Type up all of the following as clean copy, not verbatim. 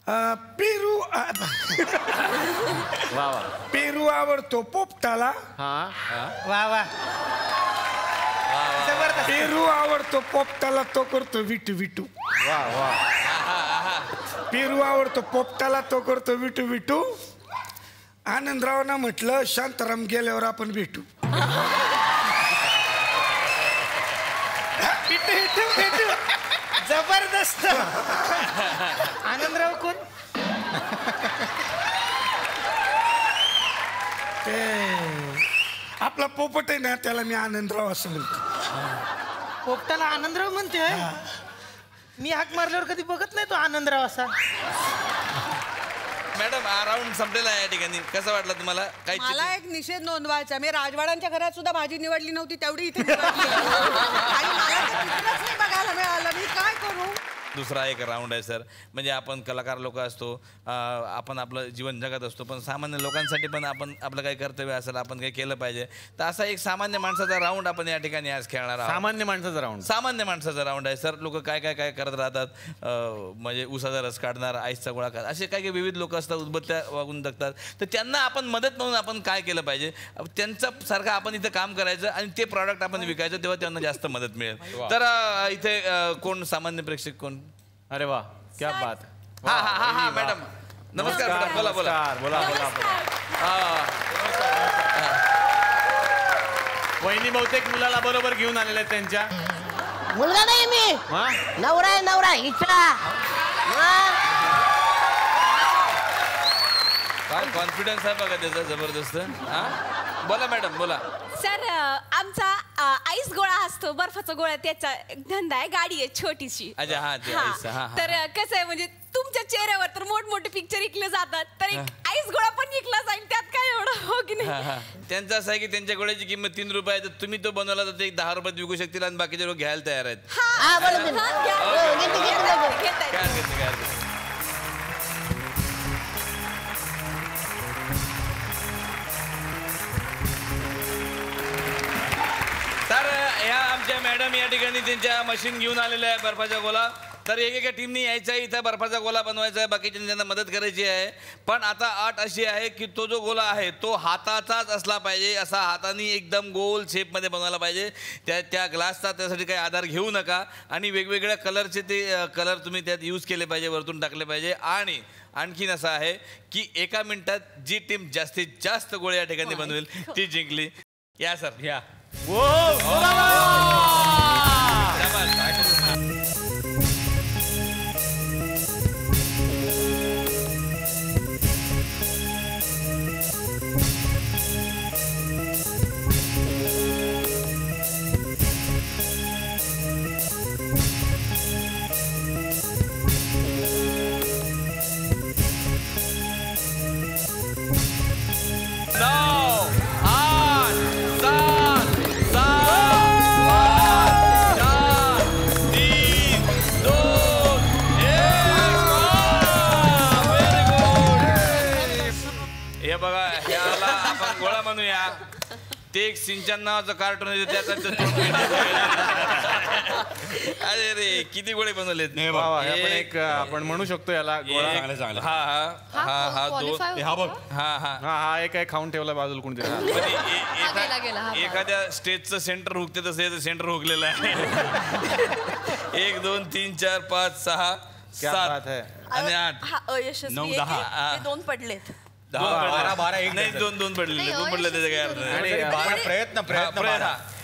पेरू वा वा पेरू आवडतो पोपटाला. वा वा जबरदस्त. पेरू आवडतो पोपटाला तो करतो विटू विटू. वा वा पेरू आवडतो पोपटाला तो करतो विटू विटू. आनंदरावना म्हटलं शांताराम गेल्यावर आपण भेटू. भेटू जबरदस्त. आनंदराव कोण? ते आपला पोपट आहे ना त्याला मी आनंदराव असं म्हणतो. पोपटाला आनंदराव म्हणते. मी हाक मारल्यावर कधी बघत नाही तो आनंदराव असा. मॅडम हा राऊंड संपलेला आहे या ठिकाणी. कसं वाटलं तुम्हाला? काही मला एक निषेध नोंदवायचा. मी राजवाड्यांच्या घरात सुद्धा भाजी निवडली नव्हती तेवढी इथे निवडली. आणि मला ते चित्रच नाही बघायला मिळालं. मी काय करू? दुसरा एक राऊंड आहे सर. म्हणजे आपण कलाकार लोक असतो, आपण आपलं जीवन जगत असतो, पण सामान्य लोकांसाठी पण आपण आपलं काही कर्तव्य असेल, आपण काही केलं पाहिजे. तर असा एक सामान्य माणसाचा राऊंड आपण या ठिकाणी आज खेळणार आहोत. सामान्य माणसाचा राऊंड. सामान्य माणसाचा राऊंड आहे सर. लोक काय काय काय करत राहतात. म्हणजे उसाचा रस काढणार, आईसचा गोळा करतात, असे काही काही विविध लोक असतात, उदबत्त्या वागून जगतात. तर त्यांना आपण मदत म्हणून आपण काय केलं पाहिजे? त्यांच्यासारखं आपण इथं काम करायचं आणि ते प्रॉडक्ट आपण विकायचं, तेव्हा त्यांना जास्त मदत मिळेल. तर इथे कोण सामान्य प्रेक्षक कोण? अरे वा क्या बात. हा हा हा हा मॅडम नमस्कार. मॅडम बोला बोला बोला बोला. वहिनी बहुतेक मुलाला बरोबर घेऊन आलेले आहेत त्यांच्या. मुलगा नाही मी, नवरा आहे. नवरा इच्छा. काय कॉन्फिडन्स आहे बघा त्याचा जबरदस्त. हा बोला मॅडम बोला. सर आमचा आईस गोळा असतो, बर्फाचा गोळा, त्याचा धंदा आहे. गाडी आहे छोटीशी. अच्छा हा ते आईस. हा तर कसं आहे म्हणजे तुमच्या चेहऱ्यावर तर मोठमोठे पिक्चर विकले जातात, तर एक आईस गोळा पण विकला जाईल, त्यात काय एवढं हो की नाही? त्यांचं असं आहे की त्यांच्या गोळ्याची किंमत 3 रुपये आहे. तर तुम्ही तो बनवला तर ते 10 रुपयात विकू शकतील आणि बाकीचे लोक घ्यायला तयार आहेत. तर ह्या आमच्या मॅडम या ठिकाणी त्यांच्या मशीन घेऊन आलेल्या आहे बर्फाचा गोला. तर एकेका टीमनी यायचं आहे, इथं बर्फाचा गोला बनवायचा आहे, बाकीच्यांनी त्यांना मदत करायची आहे. पण आता अट अशी आहे की तो जो गोला आहे तो हाताचाच असला पाहिजे, असा हाताने एकदम गोल शेपमध्ये बनवायला पाहिजे. त्या ग्लासचा त्यासाठी काही आधार घेऊ नका. आणि वेगवेगळ्या कलरचे ते कलर तुम्ही त्यात यूज केले पाहिजे, वरतून टाकले पाहिजे. आणि आणखीन असं आहे की 1 मिनिटात जी टीम जास्तीत जास्त गोळे या ठिकाणी बनवेल ती जिंकली. या सर या. बघा ह्याला आपण गोळा म्हणूया. ते एक सिंचन नावाचं कार्टून आहे त्याचा. अरे रे किती गोळे बनवलेत. आपण म्हणू शकतो याला गोळा. हा हा हा हा दोन. हा बघ. हा हा हा एक आहे खाऊन ठेवला बाजूला कोणतरी. एखाद्या स्टेजचं सेंटर हुकते तसं याचं सेंटर हुकलेलं आहे. 1 2 3 4 5 6 7 आणि 8 9 10 2 पडलेत. 12 12 नाही 2 पडले. 2 पडले त्याचे काय अर्थ नाही. प्रयत्न पण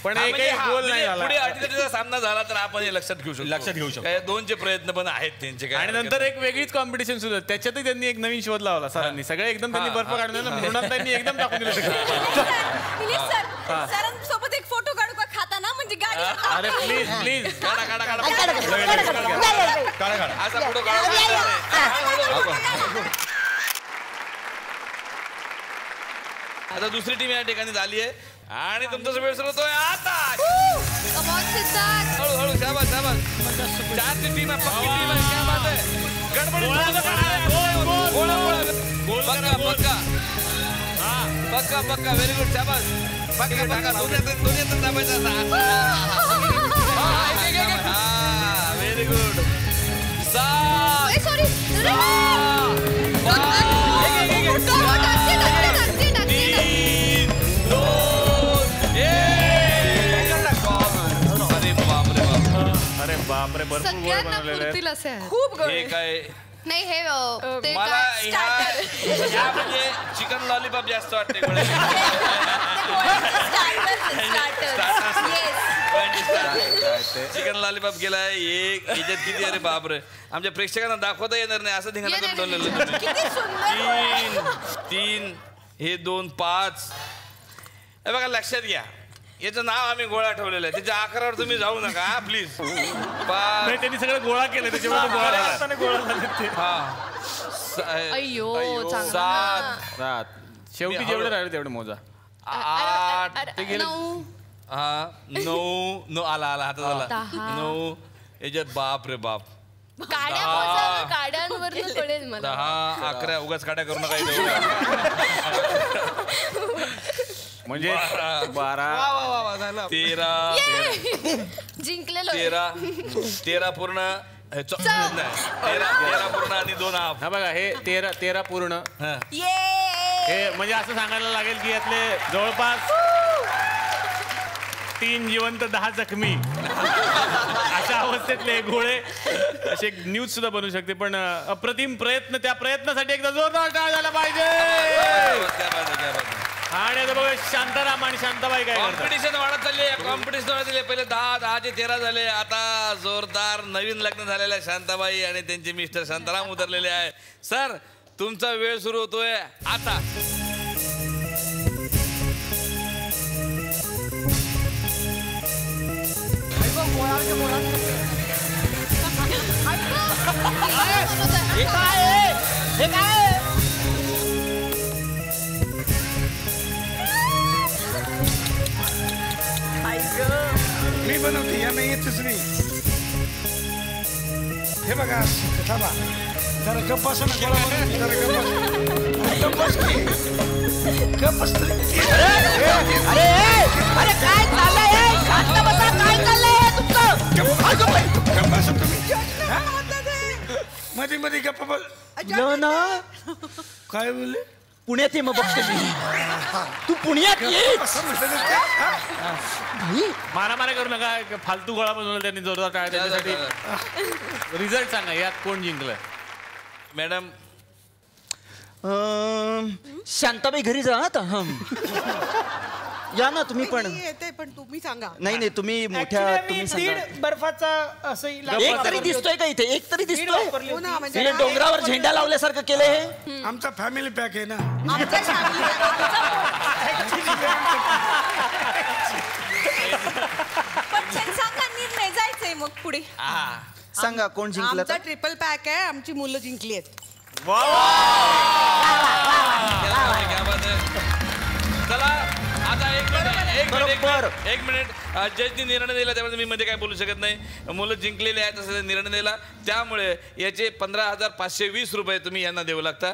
गोल नाही झाला. पुढे अटीतटीचा सामना झाला तर आपण हे लक्षात घेऊ शकतो. 2चे प्रयत्न पण आहेत त्यांचे काय. आणि नंतर एक वेगळीच कॉम्पिटिशन सुरू झाली. त्याच्यातही त्यांनी एक नवीन शोध लावला सरांनी. सगळे एकदम त्यांनी बर्फ काढून म्हणून त्यांनी एकदम टाकून दिलं. सरांसोबत एक फोटो काढू का खाताना म्हणजे गाडी. अरे प्लीज प्लीज काढा असा फोटो काढा. आता दुसरी टीम या ठिकाणी झाली आहे आणि तुमचा वेळ सुरू होतोय आता. हळूहळू शाबास शाबास. 4ची टीम आहे, पक्की टीम आहे. क्या बात आहे. गडबड पक्का पक्का. व्हेरी गुड शाबास. पक्का टाका. दोन्ही दाबायचा. Very good. 7 भरपूर गोळे सगळ्यांना बनवलेले पुरतील आहेत. असे आहेत खूप गोड हे काय नाही हे ते मला काय ह्या म्हणजे चिकन लॉलीपॉप जास्त वाटते गोळे. चिकन लॉलीपॉप केलाय एक याच्यात किती अरे बापरे आमच्या प्रेक्षकांना दाखवता येणार नाही असं धिंगाणा करून ठेवलेलं तुम्ही. किती सुंदर 3 हे 2 5 हे बघा लक्षात घ्या याचं नाव आम्ही गोळा ठेवलेलं आहे त्याच्या आकारावर तुम्ही जाऊ नका प्लीज. नाही, त्यांनी सगळं गोळा केलं त्याच्यामध्ये गोळा झाला. अय्यो चांगलं 7 7 शेवटी जेवढे राहिले तेवढे मोजा. 8 ते गेले 9 आला हातात आला 9 याच्यात बाप रे बाप काड्यांवर कळेल मला 10 11 उगाच काट्या करू नका इथे. म्हणजे 12 13 जिंकलेलो 13 पूर्ण 13 पूर्ण आणि 2 हाफ. हा बघा हे 13 पूर्ण. हे म्हणजे असं सांगायला लागेल की यातले जवळपास 3 जिवंत 10 जखमी अशा अवस्थेतले गोळे असे न्यूज सुद्धा बनवू शकते. पण अप्रतिम प्रयत्न त्या प्रयत्नासाठी एकदा जोरदार टाळ झाला पाहिजे. आणि आता बघा शांताराम आणि शांताबाई काय करतात. कॉम्पिटिशन वाढत चालली आहे कॉम्पिटिशन वाढत चालली. पहिले 10 चे 13 झाले आता जोरदार नवीन लग्न झालेल्या शांताबाई आणि त्यांचे मिस्टर शांताराम उतरलेले आहे. सर तुमचा वेळ सुरू होतोय आता. मी बनवते यांना येतच नाही. हे बघा थांबा जरा गप्प असं ना गोळा बनवून जरा गप्प अरे काय चाललंय शांत बसा काय चाललंय तुमचं मध्ये मध्ये गप्प बोल. ना काय बोलले पुण्यात ये मग बघते मी तू पुण्यात ये. मारामारी करू नका फालतू गोळा बनवला त्यांनी जोरदार टाळ त्याच्यासाठी. रिझल्ट सांगा यात कोण जिंकलंय. मॅडम शांताबाई घरी जा आता. या ना तुम्ही पण. येते पण तुम्ही सांगा. नाही तुम्ही मोठ्या तुम्ही सांगा. दीड बर्फाचा असं एक तरी दिसतोय का इथे एक तरी दिसतोय. हो ना, म्हणजे हे डोंगरावर झेंडा लावल्यासारखं केलंय हे. आमचा फॅमिली पॅक आहे ना. पण सांगा निर्णय जायचंय मग पुढे. सांगा कोण जिंकलं आमचा ट्रिपल पॅक आहे आमची मुलं जिंकली आहेत. चला आता एक मिनिट जजनी निर्णय दिला त्यामुळे मी मध्ये काय बोलू शकत नाही. मुलं जिंकलेले आहेत असं निर्णय दिला त्यामुळे याचे 15,520 रुपये तुम्ही यांना देऊ लागता.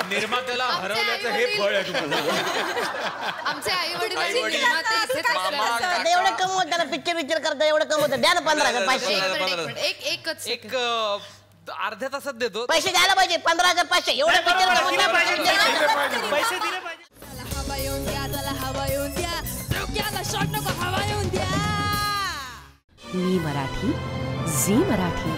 निर्मात्याला हरवल्याचं हे फळ आहे तुम्हाला. आमचे आई वडील निर्माते इथेच असले. एवढं कमवत त्याला पिक्चर करता एवढं कमवत द्या ना 15,500. एकच एक अर्ध्या तासात देतो. पैसे द्यायला पाहिजे 15,500 एवढं पिक्चर पैसे दिले पाहिजे. हवा येऊन द्या त्याला हवा येऊन द्या डोक्याला शॉट नको हवा येऊन द्या. मी मराठी झी मराठी.